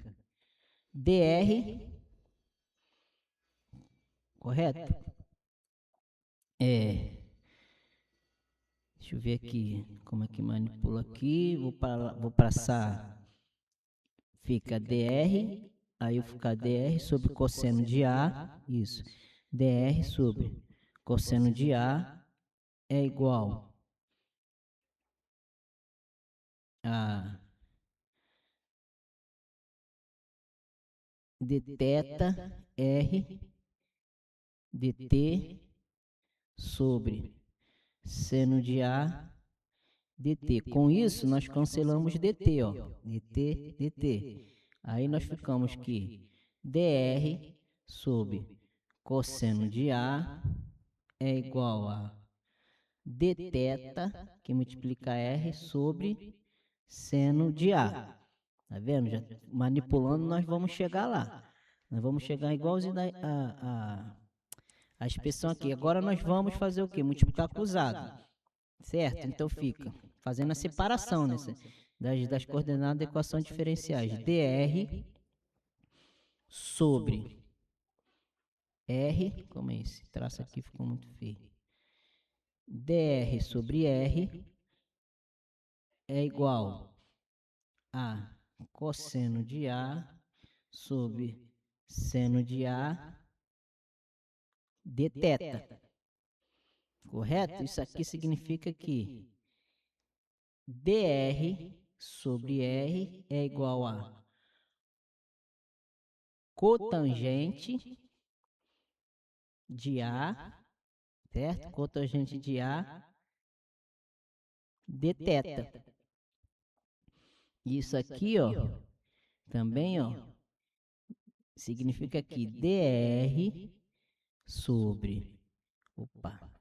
dr, correto? Deixa eu ver aqui como é que manipula aqui. Vou passar, fica dr, aí eu ficar dr sobre cosseno de A, isso. Dr sobre cosseno de A é igual a dθ R dt sobre seno de A dt. Com isso, nós cancelamos dt, ó. dt. Aí nós ficamos que dr sobre cosseno de A é igual a dθ, que multiplica R, sobre seno de A. Tá vendo? Já manipulando, nós vamos chegar lá. Nós vamos chegar igualzinho a expressão aqui. Agora nós vamos fazer o quê? Multiplicar cruzado. Certo? Então fica fazendo a separação das coordenadas da equação diferenciais. dr sobre R, como é esse? Traço aqui ficou muito feio. dr sobre R é igual a cosseno de A sobre seno de A dθ. Correto? Isso aqui significa que dr sobre R é igual a cotangente de A, certo? Cotangente de A dθ. Isso aqui, ó, também, ó, significa que dr sobre,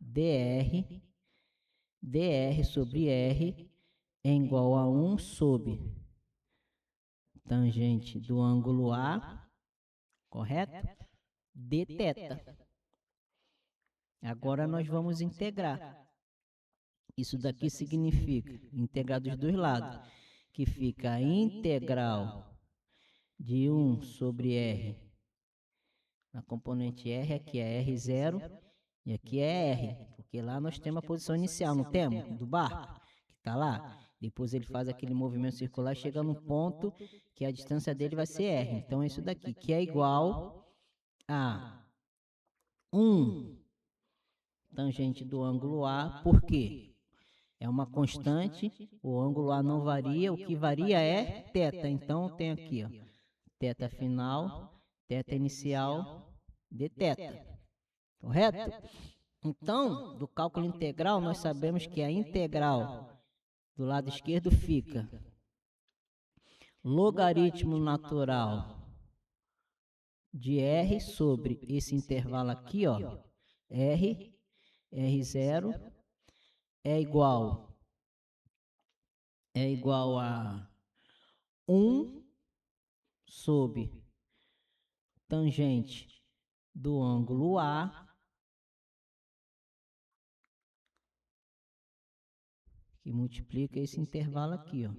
dr sobre R é igual a 1 sobre tangente do ângulo A, correto? Dθ. Agora nós vamos integrar. Isso daqui significa integrar dos dois lados, que fica a integral de 1 sobre R. Na componente R, aqui é R0 e aqui é R, porque lá nós temos a posição inicial, não temos? Do barco, que está lá. Depois ele faz aquele movimento circular e chega num ponto que a distância dele vai ser R. Então é isso daqui, que é igual a 1 tangente do ângulo A, por quê? É uma constante, o ângulo A não varia, o que varia é θ. Então tem aqui, ó, θ final, θ inicial, dθ. Correto? Então, do cálculo integral, nós sabemos que a integral do lado esquerdo fica logaritmo natural de R sobre esse intervalo aqui, ó, R, R0, é igual a 1 sobre tangente do ângulo A, que multiplica esse intervalo aqui, ó.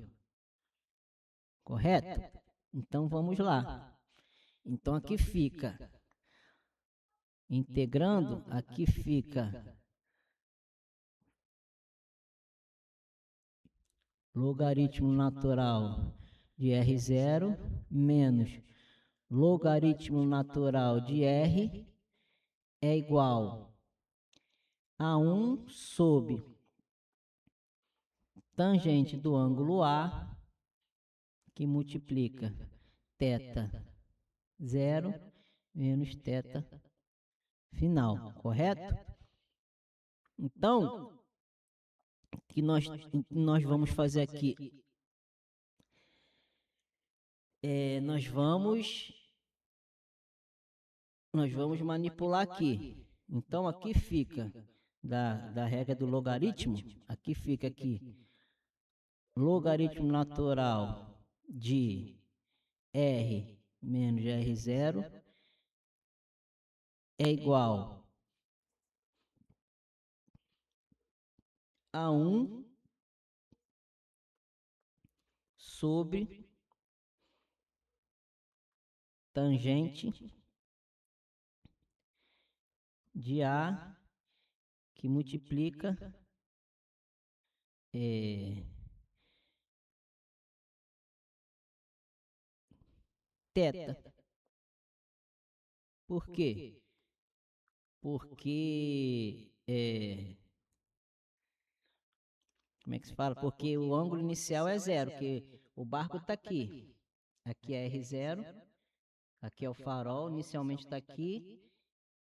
Correto? Então vamos lá. Então aqui fica, integrando, aqui fica logaritmo natural de R0 menos logaritmo natural de R é igual a 1 sobre tangente do ângulo A, que multiplica θ0 menos θ final, correto? Então, o que nós vamos fazer aqui? Nós vamos manipular aqui. Então, aqui fica, da regra do logaritmo, aqui fica aqui, logaritmo natural de R menos R0 é igual a 1 sobre tangente de A, que multiplica θ. Por quê? Porque como é que se fala? Porque o ângulo inicial é zero, porque o barco está aqui. Aqui é R0, aqui é o farol, inicialmente está aqui.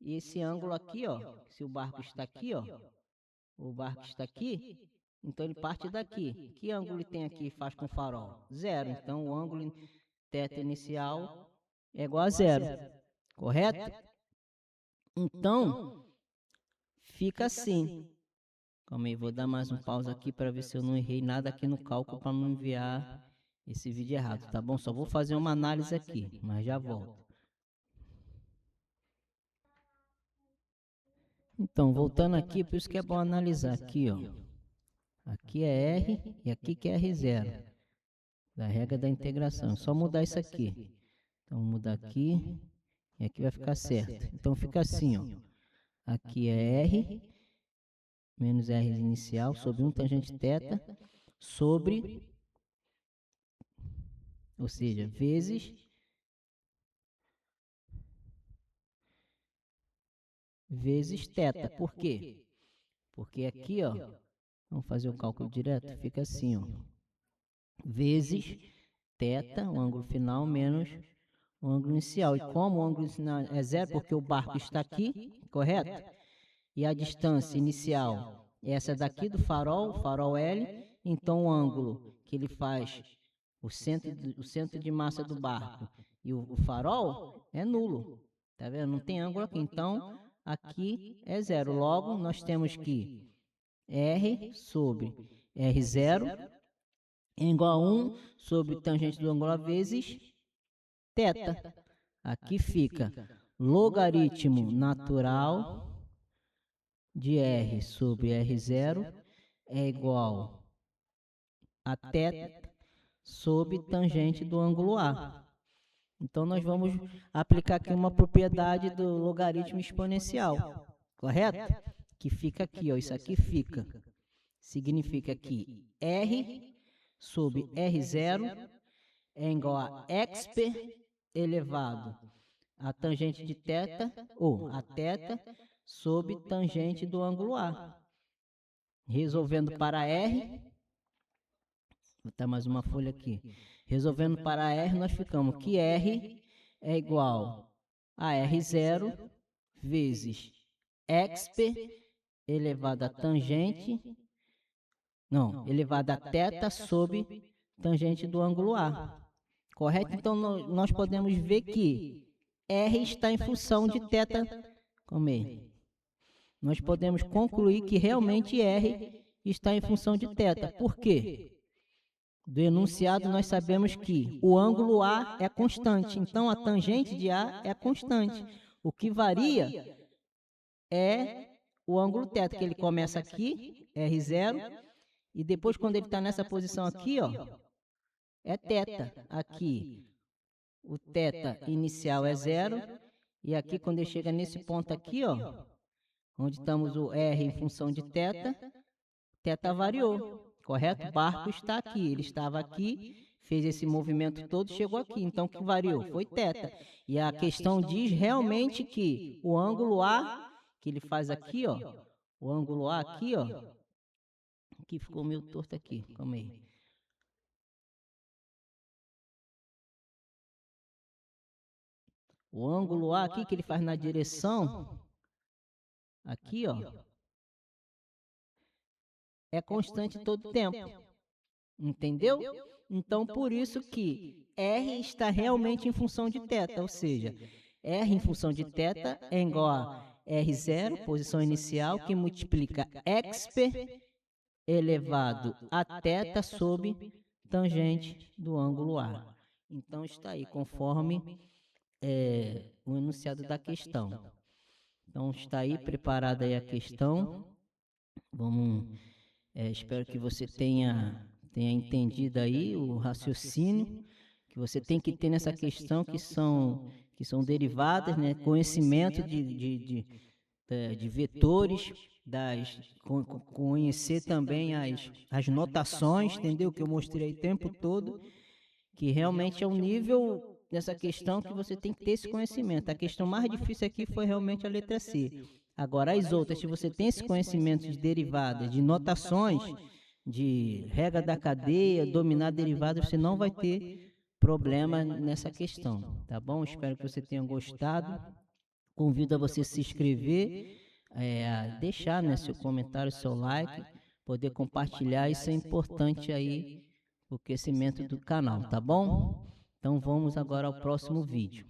E esse ângulo aqui, ó, se o barco está aqui, ó, o barco está aqui, então ele parte daqui. Que ângulo ele tem aqui e faz com o farol? Zero. Então o ângulo θ inicial é igual a zero. Correto? Então, fica assim. Calma aí, vou dar mais um pausa aqui para ver se eu não errei nada aqui no cálculo para não enviar esse vídeo errado, tá bom? Só vou fazer uma análise aqui, mas já volto. Então, voltando aqui, por isso que é bom analisar aqui, ó. Aqui é R e aqui que é R0, da regra da integração. É só mudar isso aqui. Então, mudar aqui e aqui vai ficar certo. Então, fica assim, ó. Aqui é R menos R inicial sobre 1 tangente θ sobre, ou seja, vezes θ. Por quê? Porque aqui, ó, vamos fazer o cálculo direto, fica assim, ó, vezes θ, o ângulo final, menos o ângulo inicial. E como o ângulo inicial é zero, porque o barco está aqui, correto? E a distância inicial é essa daqui do farol L, então o ângulo que ele faz, o centro de massa do barco e o farol é nulo, tá vendo? Não tem ângulo aqui, então aqui é zero. Logo, nós temos que R sobre R0 é igual a 1 sobre tangente do ângulo A vezes θ. Aqui fica logaritmo natural de R sobre R0 é igual a θ sobre tangente do ângulo A. Então, nós vamos aplicar aqui uma propriedade do logaritmo exponencial, correto? Que fica aqui, ó, isso aqui fica. Significa que R sobre R0 é igual a exp elevado a tangente de θ, ou a θ sobre tangente do ângulo A. Resolvendo para R, vou botar mais uma folha aqui. Resolvendo para R, nós ficamos que R é igual a R0 vezes exp elevado a tangente, não, elevado a θ sobre tangente do ângulo A. Correto? Então, nós podemos ver que R está em função de θ. Como é? Nós podemos concluir que realmente R está em função de θ. Por quê? Do enunciado nós sabemos que o ângulo A é constante, então a tangente de A é constante. O que varia é o ângulo θ, que ele começa aqui, R0, e depois quando ele está nessa posição aqui, ó, é θ. Aqui, o θ inicial é 0, e aqui quando ele chega nesse ponto aqui, ó, onde estamos o R em função de θ, θ variou. Correto? O barco está aqui, ele estava aqui, fez esse movimento todo, chegou aqui. Então, o que variou? Foi θ. E a questão diz realmente que o ângulo A, que ele faz aqui, ó, o ângulo A aqui, ó, aqui ficou meio torto aqui, calma aí. O ângulo A aqui, que ele faz na direção, aqui, ó, é constante todo o tempo. Entendeu? Então, por isso que R está realmente em função de θ, ou seja, R em função de θ é igual a R0, posição inicial, que multiplica exp elevado a θ sobre tangente do ângulo A. Então, está aí, conforme o enunciado da questão. Então, está aí preparada aí a questão. Vamos, espero que você tenha entendido aí o raciocínio que você tem que ter nessa questão, que são derivadas, né? Conhecimento de vetores, conhecer também as notações, entendeu? Que eu mostrei aí o tempo todo, que realmente é um nível dessa questão que você tem que ter esse conhecimento. A questão mais difícil aqui foi realmente a letra C. Agora, as outras, se você tem esse conhecimento de derivadas, de notações, de regra da cadeia, dominar derivadas, você não vai ter problema nessa questão, tá bom? Espero que você tenha gostado. Convido a você se inscrever, a deixar, né, seu comentário, seu like, poder compartilhar. Isso é importante aí para o crescimento do canal, tá bom? Então vamos agora ao próximo vídeo.